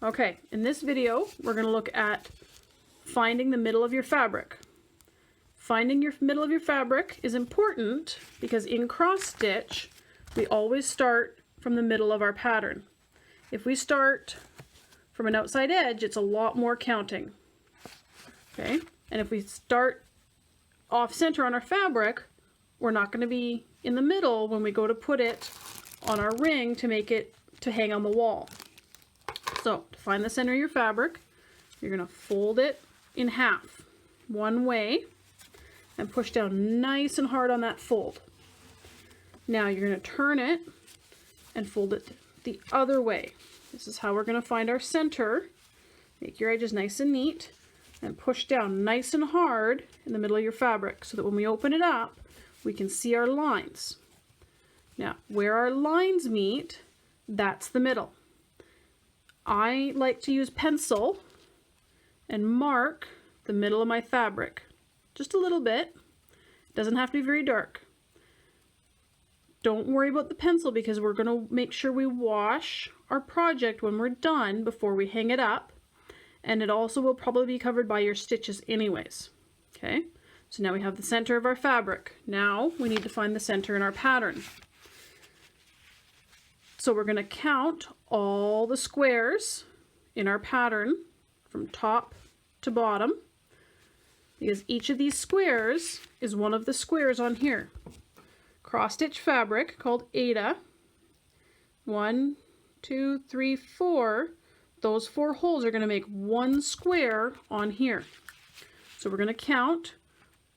Okay, in this video, we're going to look at finding the middle of your fabric. Finding your middle of your fabric is important because in cross stitch, we always start from the middle of our pattern. If we start from an outside edge, it's a lot more counting. Okay, and if we start off center on our fabric, we're not going to be in the middle when we go to put it on our ring to make it to hang on the wall. So to find the center of your fabric, you're going to fold it in half one way and push down nice and hard on that fold. Now you're going to turn it and fold it the other way. This is how we're going to find our center. Make your edges nice and neat and push down nice and hard in the middle of your fabric so that when we open it up, we can see our lines. Now, where our lines meet, that's the middle. I like to use pencil and mark the middle of my fabric. Just a little bit. Doesn't have to be very dark. Don't worry about the pencil because we're going to make sure we wash our project when we're done before we hang it up. And it also will probably be covered by your stitches anyways. Okay, so now we have the center of our fabric. Now we need to find the center in our pattern. So we're going to count all the squares in our pattern from top to bottom because each of these squares is one of the squares on here. Cross stitch fabric called Aida. 1, 2, 3, 4. Those 4 holes are going to make one square on here. So we're going to count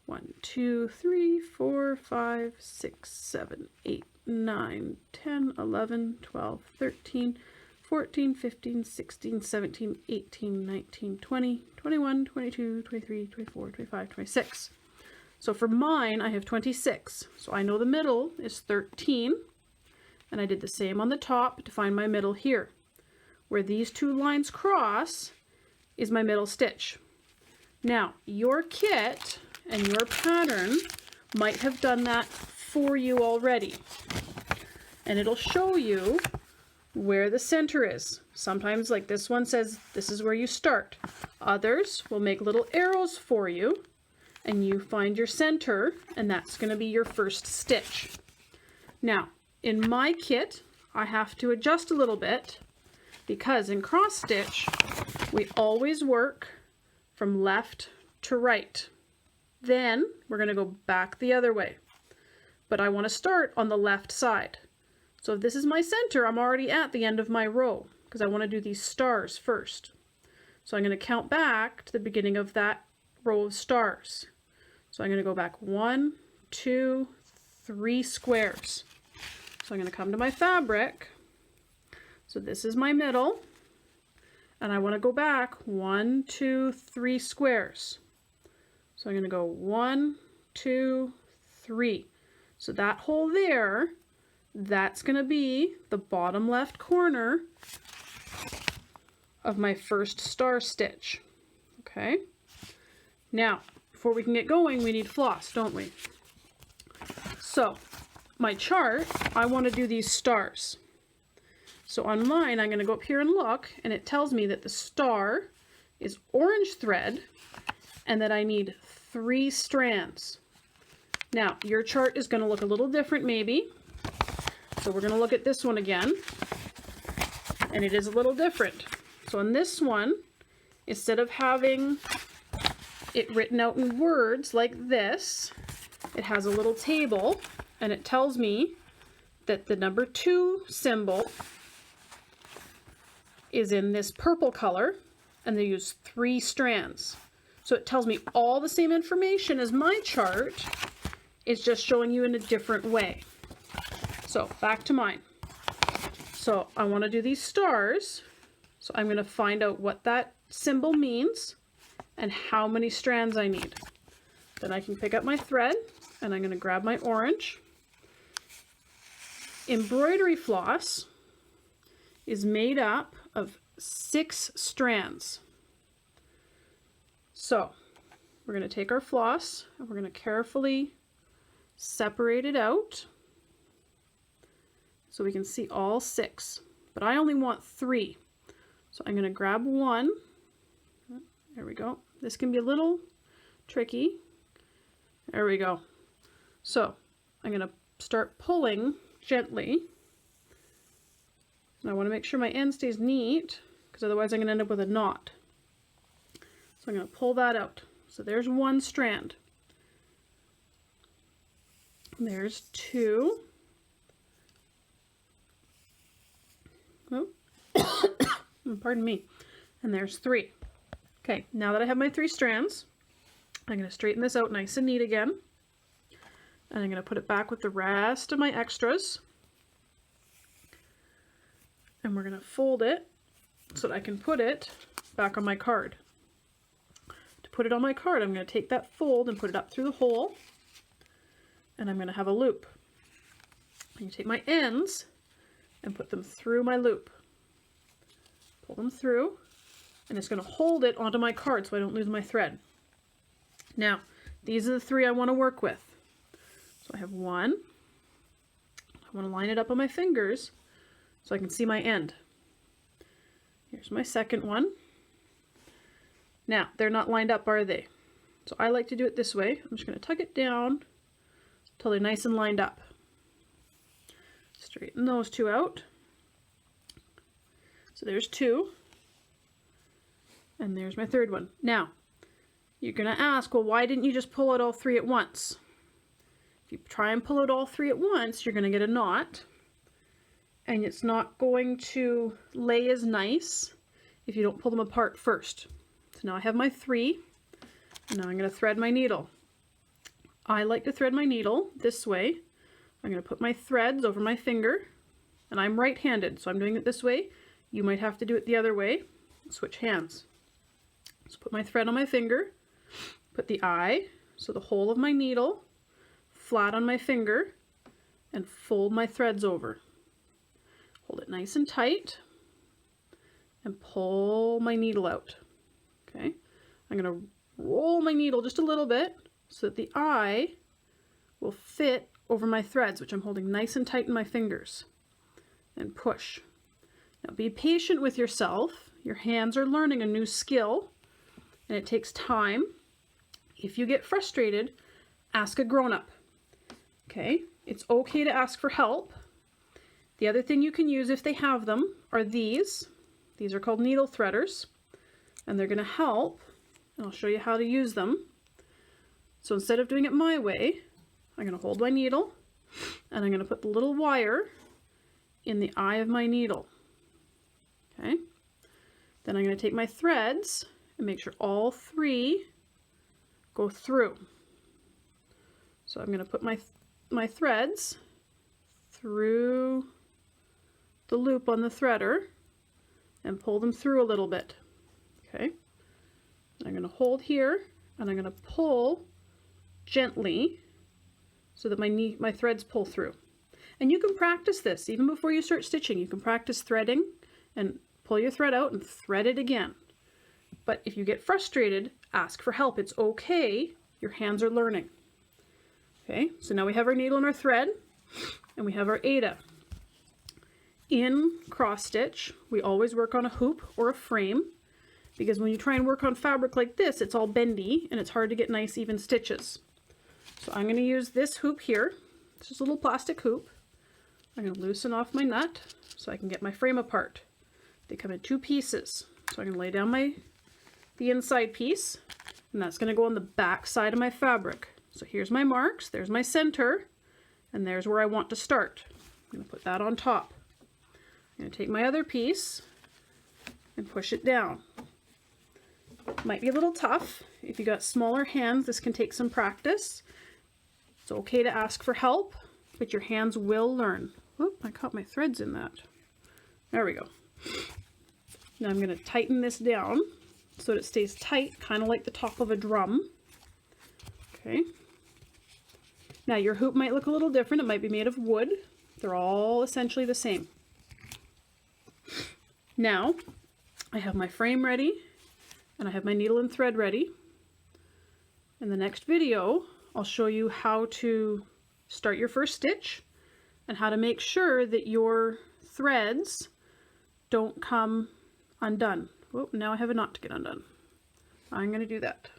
1, 2, 3, 4, 5, 6, 7, 8, 9, 10, 11, 12, 13, 14, 15, 16, 17, 18, 19, 20, 21, 22, 23, 24, 25, 26. So for mine, I have 26. So I know the middle is 13. And I did the same on the top to find my middle here. Where these two lines cross is my middle stitch. Now, your kit and your pattern might have done that for you already. And it'll show you where the center is. Sometimes, like this one says, this is where you start. Others will make little arrows for you, and you find your center, and that's going to be your first stitch. Now, in my kit, I have to adjust a little bit because in cross stitch, we always work from left to right. Then we're going to go back the other way. But I want to start on the left side. So if this is my center, I'm already at the end of my row because I want to do these stars first. So I'm going to count back to the beginning of that row of stars. So I'm going to go back 1, 2, 3 squares. So I'm going to come to my fabric. So this is my middle. And I want to go back 1, 2, 3 squares. So I'm going to go 1, 2, 3. So that hole there, that's going to be the bottom left corner of my first star stitch. Okay. Now, before we can get going, we need floss, don't we? So, my chart, I want to do these stars. So on mine, I'm going to go up here and look, and it tells me that the star is orange thread and that I need 3 strands. Now, your chart is going to look a little different maybe. So we're going to look at this one again, and it is a little different. So on this one, instead of having it written out in words like this, it has a little table, and it tells me that the number 2 symbol is in this purple color, and they use 3 strands. So it tells me all the same information as my chart, it's just showing you in a different way. So back to mine. So I want to do these stars. So I'm going to find out what that symbol means and how many strands I need. Then I can pick up my thread and I'm going to grab my orange. Embroidery floss is made up of 6 strands. So we're going to take our floss and we're going to carefully separate it out so we can see all 6. But I only want 3. So I'm going to grab one. There we go. This can be a little tricky. There we go. So I'm going to start pulling gently. And I want to make sure my end stays neat, because otherwise I'm going to end up with a knot. So I'm going to pull that out. So there's one strand. There's two. Oh. Pardon me. And there's three. Okay, now that I have my 3 strands, I'm going to straighten this out nice and neat again. And I'm going to put it back with the rest of my extras. And we're going to fold it so that I can put it back on my card. To put it on my card, I'm going to take that fold and put it up through the hole. And I'm going to have a loop. And you take my ends and put them through my loop. Pull them through, and it's going to hold it onto my card so I don't lose my thread. Now, these are the 3 I want to work with. So I have one. I want to line it up on my fingers so I can see my end. Here's my second one. Now, they're not lined up, are they? So I like to do it this way. I'm just going to tuck it down until they're nice and lined up. Straighten those 2 out. So there's 2. And there's my third one. Now, you're going to ask, well, why didn't you just pull out all 3 at once? If you try and pull out all 3 at once, you're going to get a knot. And it's not going to lay as nice if you don't pull them apart first. So now I have my 3. And now I'm going to thread my needle. I like to thread my needle this way. I'm going to put my threads over my finger. And I'm right-handed, so I'm doing it this way. You might have to do it the other way. Switch hands. So put my thread on my finger, put the eye, so the hole of my needle, flat on my finger, and fold my threads over. Hold it nice and tight, and pull my needle out. Okay, I'm going to roll my needle just a little bit so that the eye will fit over my threads, which I'm holding nice and tight in my fingers, and push. Now be patient with yourself. Your hands are learning a new skill, and it takes time. If you get frustrated, ask a grown-up. Okay? It's okay to ask for help. The other thing you can use if they have them are these. These are called needle threaders, and they're going to help, and I'll show you how to use them. So instead of doing it my way, I'm going to hold my needle, and I'm going to put the little wire in the eye of my needle. Okay? Then I'm going to take my threads and make sure all 3 go through. So I'm going to put my threads through the loop on the threader and pull them through a little bit. Okay? I'm going to hold here, and I'm going to pull gently so that my threads pull through. And you can practice this even before you start stitching. You can practice threading and pull your thread out and thread it again. But if you get frustrated, ask for help. It's okay. Your hands are learning. Okay, so now we have our needle and our thread, and we have our Aida. In cross stitch, we always work on a hoop or a frame, because when you try and work on fabric like this, it's all bendy and it's hard to get nice even stitches. So I'm going to use this hoop here. It's just a little plastic hoop. I'm going to loosen off my nut so I can get my frame apart. They come in 2 pieces. So I'm going to lay down the inside piece, and that's going to go on the back side of my fabric. So here's my marks, there's my center, and there's where I want to start. I'm going to put that on top. I'm going to take my other piece and push it down. Might be a little tough. If you got smaller hands, this can take some practice. It's okay to ask for help, but your hands will learn. Whoop, I caught my threads in that. There we go. Now I'm going to tighten this down so that it stays tight, kind of like the top of a drum. Okay. Now your hoop might look a little different. It might be made of wood. They're all essentially the same. Now I have my frame ready, and I have my needle and thread ready. In the next video, I'll show you how to start your first stitch and how to make sure that your threads don't come undone. Oh, now I have a knot to get undone. I'm going to do that.